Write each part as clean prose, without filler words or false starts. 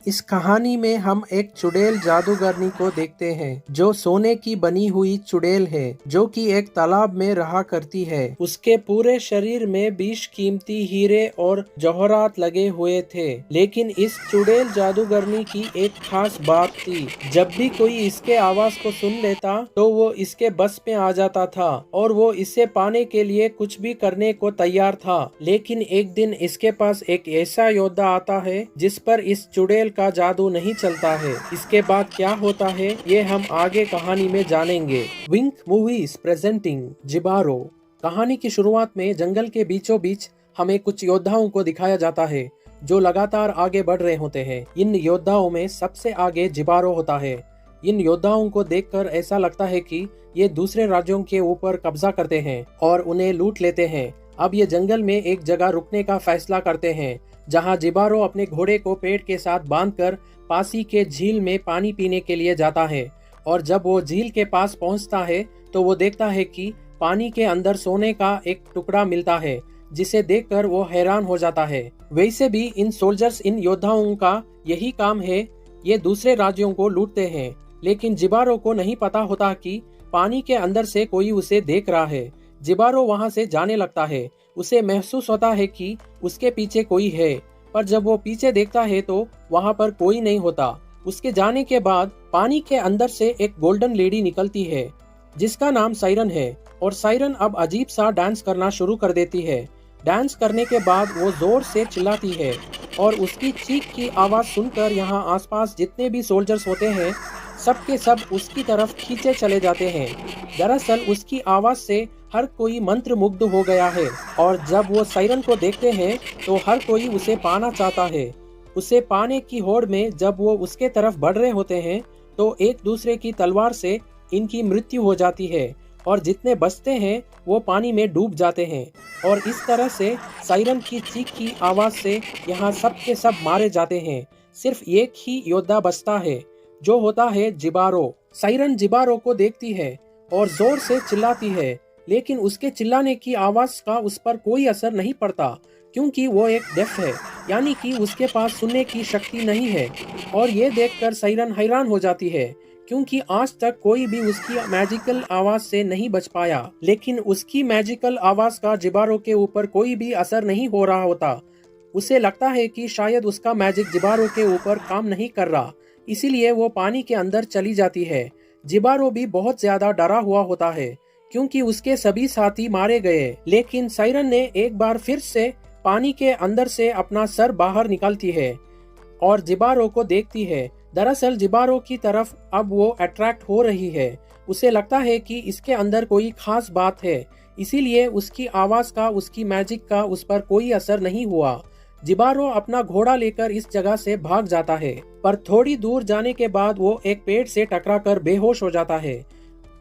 इस कहानी में हम एक चुड़ैल जादूगरनी को देखते हैं जो सोने की बनी हुई चुड़ैल है जो कि एक तालाब में रहा करती है। उसके पूरे शरीर में 20 कीमती हीरे और जौहरात लगे हुए थे। लेकिन इस चुड़ैल जादूगरनी की एक खास बात थी। जब भी कोई इसके आवाज को सुन लेता तो वो इसके बस में आ जाता था और वो इसे पाने के लिए कुछ भी करने को तैयार था। लेकिन एक दिन इसके पास एक ऐसा योद्धा आता है जिस पर इस चुड़ैल का जादू नहीं चलता है। इसके बाद क्या होता है ये हम आगे कहानी में जानेंगे। विंक मूवीज प्रेजेंटिंग जिबारो। कहानी की शुरुआत में जंगल के बीचों बीच हमें कुछ योद्धाओं को दिखाया जाता है जो लगातार आगे बढ़ रहे होते हैं। इन योद्धाओं में सबसे आगे जिबारो होता है। इन योद्धाओं को देखकर ऐसा लगता है कि ये दूसरे राज्यों के ऊपर कब्जा करते हैं और उन्हें लूट लेते हैं। अब ये जंगल में एक जगह रुकने का फैसला करते हैं जहां जिबारो अपने घोड़े को पेड़ के साथ बांधकर पासी के झील में पानी पीने के लिए जाता है। और जब वो झील के पास पहुंचता है तो वो देखता है कि पानी के अंदर सोने का एक टुकड़ा मिलता है जिसे देखकर वो हैरान हो जाता है। वैसे भी इन सोल्जर्स, इन योद्धाओं का यही काम है, ये दूसरे राज्यों को लूटते हैं। लेकिन जिबारो को नहीं पता होता कि पानी के अंदर से कोई उसे देख रहा है। जिबारो वहां से जाने लगता है। उसे महसूस होता है कि उसके पीछे कोई है, पर जब वो पीछे देखता है तो वहां पर कोई नहीं होता। उसके जाने के बाद पानी के अंदर से एक गोल्डन लेडी निकलती है जिसका नाम साइरन है। और साइरन अब अजीब सा डांस करना शुरू कर देती है। डांस करने के बाद वो जोर से चिल्लाती है और उसकी चीख की आवाज सुनकर यहाँ आसपास जितने भी सोल्जर्स होते हैं सब के सब उसकी तरफ खींचे चले जाते हैं। दरअसल उसकी आवाज से हर कोई मंत्र मुग्ध हो गया है और जब वो साइरन को देखते हैं तो हर कोई उसे पाना चाहता है। उसे पाने की होड़ में जब वो उसके तरफ बढ़ रहे होते हैं तो एक दूसरे की तलवार से इनकी मृत्यु हो जाती है और जितने बचते हैं वो पानी में डूब जाते हैं। और इस तरह से साइरन की चीख की आवाज से यहाँ सब के सब मारे जाते हैं। सिर्फ एक ही योद्धा बचता है जो होता है जिबारो। साइरन जिबारो को देखती है और जोर से चिल्लाती है, लेकिन उसके चिल्लाने की आवाज का उस पर कोई असर नहीं पड़ता क्योंकि वो एक डेफ है, यानी कि उसके पास सुनने की शक्ति नहीं है। और ये देखकर साइरन हैरान हो जाती है क्योंकि आज तक कोई भी उसकी मैजिकल आवाज से नहीं बच पाया। लेकिन उसकी मैजिकल आवाज का जिबारो के ऊपर कोई भी असर नहीं हो रहा होता। उसे लगता है कि शायद उसका मैजिक जिबारो के ऊपर काम नहीं कर रहा, इसीलिए वो पानी के अंदर चली जाती है। जिबारो भी बहुत ज्यादा डरा हुआ होता है क्योंकि उसके सभी साथी मारे गए। लेकिन साइरन ने एक बार फिर से पानी के अंदर से अपना सर बाहर निकालती है और जिबारो को देखती है। दरअसल जिबारो की तरफ अब वो अट्रैक्ट हो रही है। उसे लगता है कि इसके अंदर कोई खास बात है, इसीलिए उसकी आवाज का, उसकी मैजिक का उस पर कोई असर नहीं हुआ। जिबारो अपना घोड़ा लेकर इस जगह से भाग जाता है, पर थोड़ी दूर जाने के बाद वो एक पेड़ से टकराकर बेहोश हो जाता है।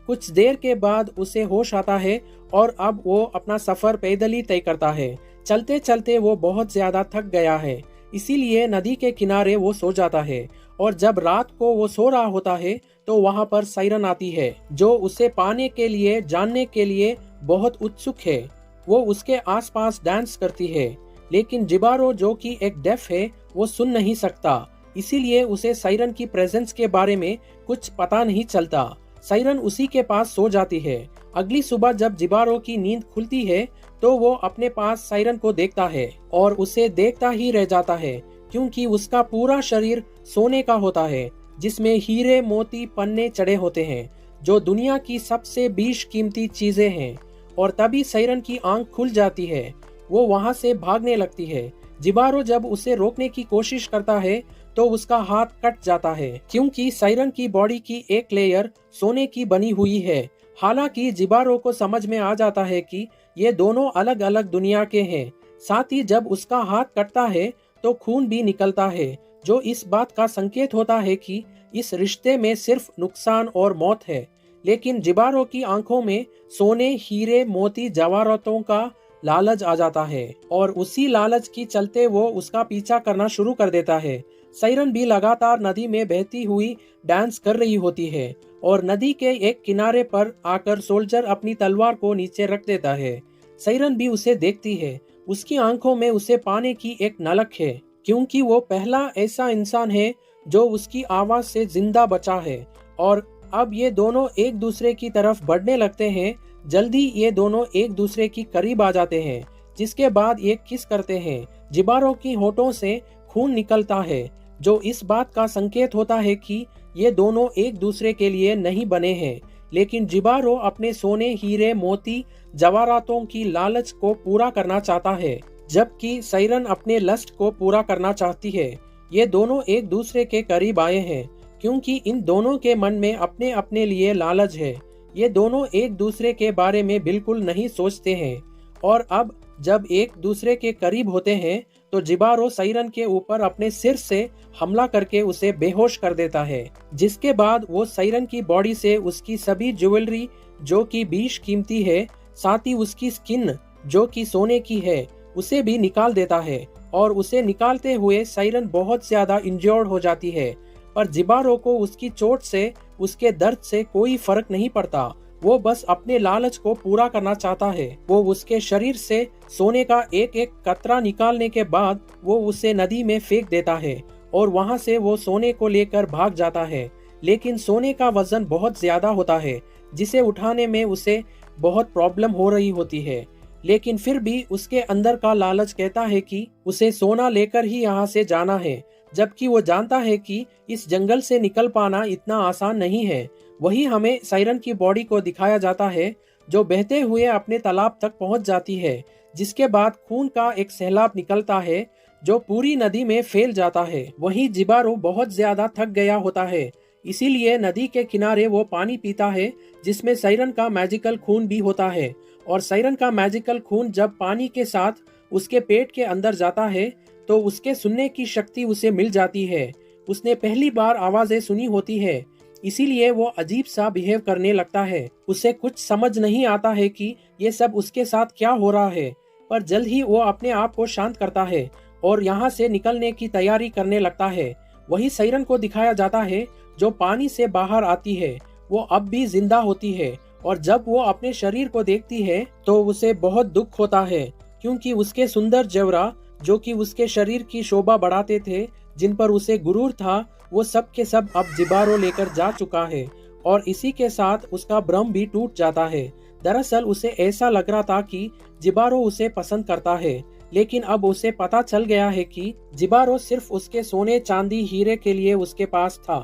कुछ देर के बाद उसे होश आता है और अब वो अपना सफर पैदल ही तय करता है। चलते चलते वो बहुत ज्यादा थक गया है, इसीलिए नदी के किनारे वो सो जाता है। और जब रात को वो सो रहा होता है तो वहाँ पर साइरन आती है जो उसे पाने के लिए, जानने के लिए बहुत उत्सुक है। वो उसके आसपास डांस करती है, लेकिन जिबारो जो कि एक डेफ है वो सुन नहीं सकता, इसीलिए उसे साइरन की प्रेजेंस के बारे में कुछ पता नहीं चलता। साइरन उसी के पास सो जाती है। अगली सुबह जब जिबारो की नींद खुलती है तो वो अपने पास साइरन को देखता है और उसे देखता ही रह जाता है क्योंकि उसका पूरा शरीर सोने का होता है जिसमें हीरे, मोती, पन्ने चढ़े होते हैं जो दुनिया की सबसे 20 कीमती चीजें हैं। और तभी साइरन की आंख खुल जाती है। वो वहां से भागने लगती है। जिबारो जब उसे रोकने की कोशिश करता है तो उसका हाथ कट जाता है क्योंकि साइरन की बॉडी की एक लेयर सोने की बनी हुई है। हालांकि जिबारो को समझ में आ जाता है कि ये दोनों अलग अलग दुनिया के हैं। साथ ही जब उसका हाथ कटता है तो खून भी निकलता है, जो इस बात का संकेत होता है कि इस रिश्ते में सिर्फ नुकसान और मौत है। लेकिन जिबारो की आंखों में सोने, हीरे, मोती, जवाहरातों का लालच आ जाता है और उसी लालच की चलते वो उसका पीछा करना शुरू कर देता है। साइरन भी लगातार नदी में बहती हुई डांस कर रही होती है और नदी के एक किनारे पर आकर सोल्जर अपनी तलवार को नीचे रख देता है। साइरन भी उसे देखती है। उसकी आंखों में उसे पाने की एक नलक है क्योंकि वो पहला ऐसा इंसान है जो उसकी आवाज से जिंदा बचा है। और अब ये दोनों एक दूसरे की तरफ बढ़ने लगते हैं। जल्दी ये दोनों एक दूसरे की करीब आ जाते हैं, जिसके बाद ये किस करते हैं। जिबारो की होठों से खून निकलता है, जो इस बात का संकेत होता है कि ये दोनों एक दूसरे के लिए नहीं बने हैं। लेकिन जिबारो अपने सोने, हीरे, मोती, जवाहरातों की लालच को पूरा करना चाहता है, जबकि साइरन अपने लस्ट को पूरा करना चाहती है। ये दोनों एक दूसरे के करीब आए हैं क्योंकि इन दोनों के मन में अपने अपने लिए लालच है। ये दोनों एक दूसरे के बारे में बिल्कुल नहीं सोचते हैं। और अब जब एक दूसरे के करीब होते हैं तो जिबारो साइरन के ऊपर अपने सिर से हमला करके उसे बेहोश कर देता है, जिसके बाद वो साइरन की बॉडी से उसकी सभी ज्वेलरी जो कि बेश कीमती है, साथ ही उसकी स्किन जो कि सोने की है, उसे भी निकाल देता है। और उसे निकालते हुए साइरन बहुत ज्यादा इंजर्ड हो जाती है, पर जिबारो को उसकी चोट से, उसके दर्द से कोई फर्क नहीं पड़ता। वो बस अपने लालच को पूरा करना चाहता है। वो उसके शरीर से सोने का एक एक कतरा निकालने के बाद वो उसे नदी में फेंक देता है और वहां से वो सोने को लेकर भाग जाता है। लेकिन सोने का वजन बहुत ज्यादा होता है, जिसे उठाने में उसे बहुत प्रॉब्लम हो रही होती है। लेकिन फिर भी उसके अंदर का लालच कहता है कि उसे सोना लेकर ही यहाँ से जाना है, जबकि वो जानता है कि इस जंगल से निकल पाना इतना आसान नहीं है। वही हमें साइरन की बॉडी को दिखाया जाता है, जो बहते हुए अपने तालाब तक पहुंच जाती है, जिसके बाद खून का एक सैलाब निकलता है जो पूरी नदी में फैल जाता है। वहीं जिबारो बहुत ज्यादा थक गया होता है, इसीलिए नदी के किनारे वो पानी पीता है जिसमें साइरन का मैजिकल खून भी होता है। और साइरन का मैजिकल खून जब पानी के साथ उसके पेट के अंदर जाता है तो उसके सुनने की शक्ति उसे मिल जाती है। उसने पहली बार आवाजें सुनी होती है, इसीलिए वो अजीब सा बिहेव करने लगता है। उसे कुछ समझ नहीं आता है कि ये सब उसके साथ क्या हो रहा है, पर जल्द ही वो अपने आप को शांत करता है और यहाँ से निकलने की तैयारी करने लगता है। वही साइरन को दिखाया जाता है जो पानी से बाहर आती है। वो अब भी जिंदा होती है और जब वो अपने शरीर को देखती है तो उसे बहुत दुख होता है, क्योंकि उसके सुंदर जेवरा जो कि उसके शरीर की शोभा बढ़ाते थे, जिन पर उसे गुरूर था, वो सब के सब अब जिबारो लेकर जा चुका है। और इसी के साथ उसका भ्रम भी टूट जाता है। दरअसल उसे ऐसा लग रहा था कि जिबारो उसे पसंद करता है, लेकिन अब उसे पता चल गया है कि जिबारो सिर्फ उसके सोने, चांदी, हीरे के लिए उसके पास था।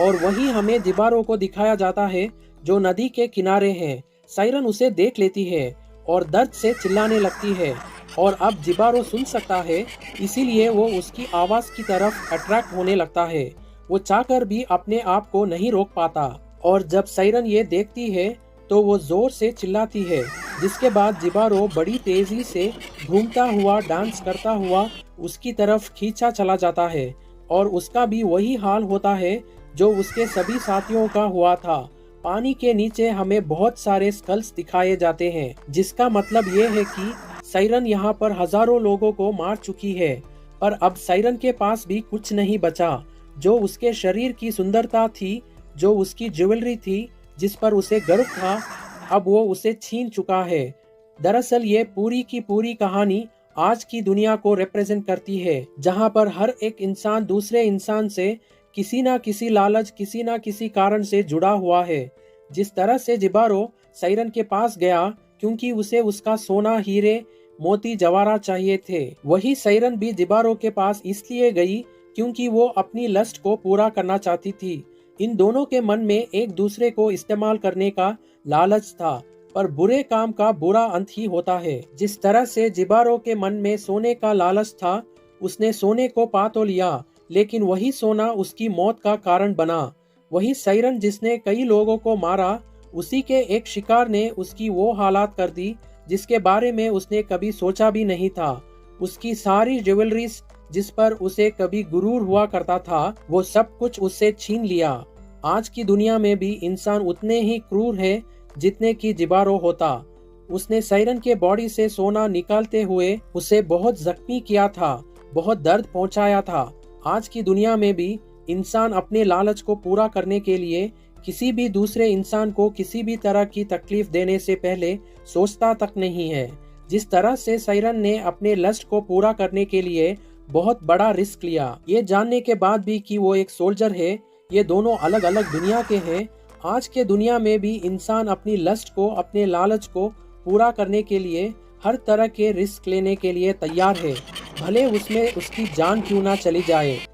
और वही हमें जिबारो को दिखाया जाता है जो नदी के किनारे है। साइरन उसे देख लेती है और दर्द से चिल्लाने लगती है, और अब जिबारो सुन सकता है, इसीलिए वो उसकी आवाज की तरफ अट्रैक्ट होने लगता है। वो चाहकर भी अपने आप को नहीं रोक पाता, और जब साइरन ये देखती है तो वो जोर से चिल्लाती है, जिसके बाद जिबारो बड़ी तेजी से घूमता हुआ, डांस करता हुआ उसकी तरफ खींचा चला जाता है। और उसका भी वही हाल होता है जो उसके सभी साथियों का हुआ था। पानी के नीचे हमें बहुत सारे स्कल्स दिखाए जाते हैं, जिसका मतलब ये है कि साइरन यहाँ पर हजारों लोगों को मार चुकी है। पर अब साइरन के पास भी कुछ नहीं बचा। जो उसके शरीर की सुंदरता थी, जो उसकी ज्वेलरी थी, जिस पर उसे गर्व था, अब वो उसे छीन चुका है। दरअसल ये पूरी की पूरी कहानी आज की दुनिया को रिप्रेजेंट करती है, जहाँ पर हर एक इंसान दूसरे इंसान से किसी ना किसी लालच, किसी ना किसी कारण से जुड़ा हुआ है। जिस तरह से जिबारो साइरन के पास गया क्योंकि उसे उसका सोना, हीरे, मोती, जवाहरात चाहिए थे, वही साइरन भी जिबारो के पास इसलिए गई क्योंकि वो अपनी लस्ट को पूरा करना चाहती थी। इन दोनों के मन में एक दूसरे को इस्तेमाल करने का लालच था, पर बुरे काम का बुरा अंत ही होता है। जिस तरह से जिबारो के मन में सोने का लालच था, उसने सोने को पा तो लिया, लेकिन वही सोना उसकी मौत का कारण बना। वही साइरन जिसने कई लोगों को मारा, उसी के एक शिकार ने उसकी वो हालात कर दी जिसके बारे में उसने कभी सोचा भी नहीं था। उसकी सारी ज्वेलरीज जिस पर उसे कभी गुरूर हुआ करता था, वो सब कुछ उससे छीन लिया। आज की दुनिया में भी इंसान उतने ही क्रूर है जितने की जिबारो होता। उसने साइरन के बॉडी से सोना निकालते हुए उसे बहुत जख्मी किया था, बहुत दर्द पहुंचाया था। आज की दुनिया में भी इंसान अपने लालच को पूरा करने के लिए किसी भी दूसरे इंसान को किसी भी तरह की तकलीफ देने से पहले सोचता तक नहीं है। जिस तरह से साइरन ने अपने लस्ट को पूरा करने के लिए बहुत बड़ा रिस्क लिया। ये जानने के बाद भी कि वो एक सोल्जर है, ये दोनों अलग अलग दुनिया के हैं। आज के दुनिया में भी इंसान अपनी लस्ट को, अपने लालच को पूरा करने के लिए हर तरह के रिस्क लेने के लिए तैयार है, भले उसमें उसकी जान क्यों ना चली जाए।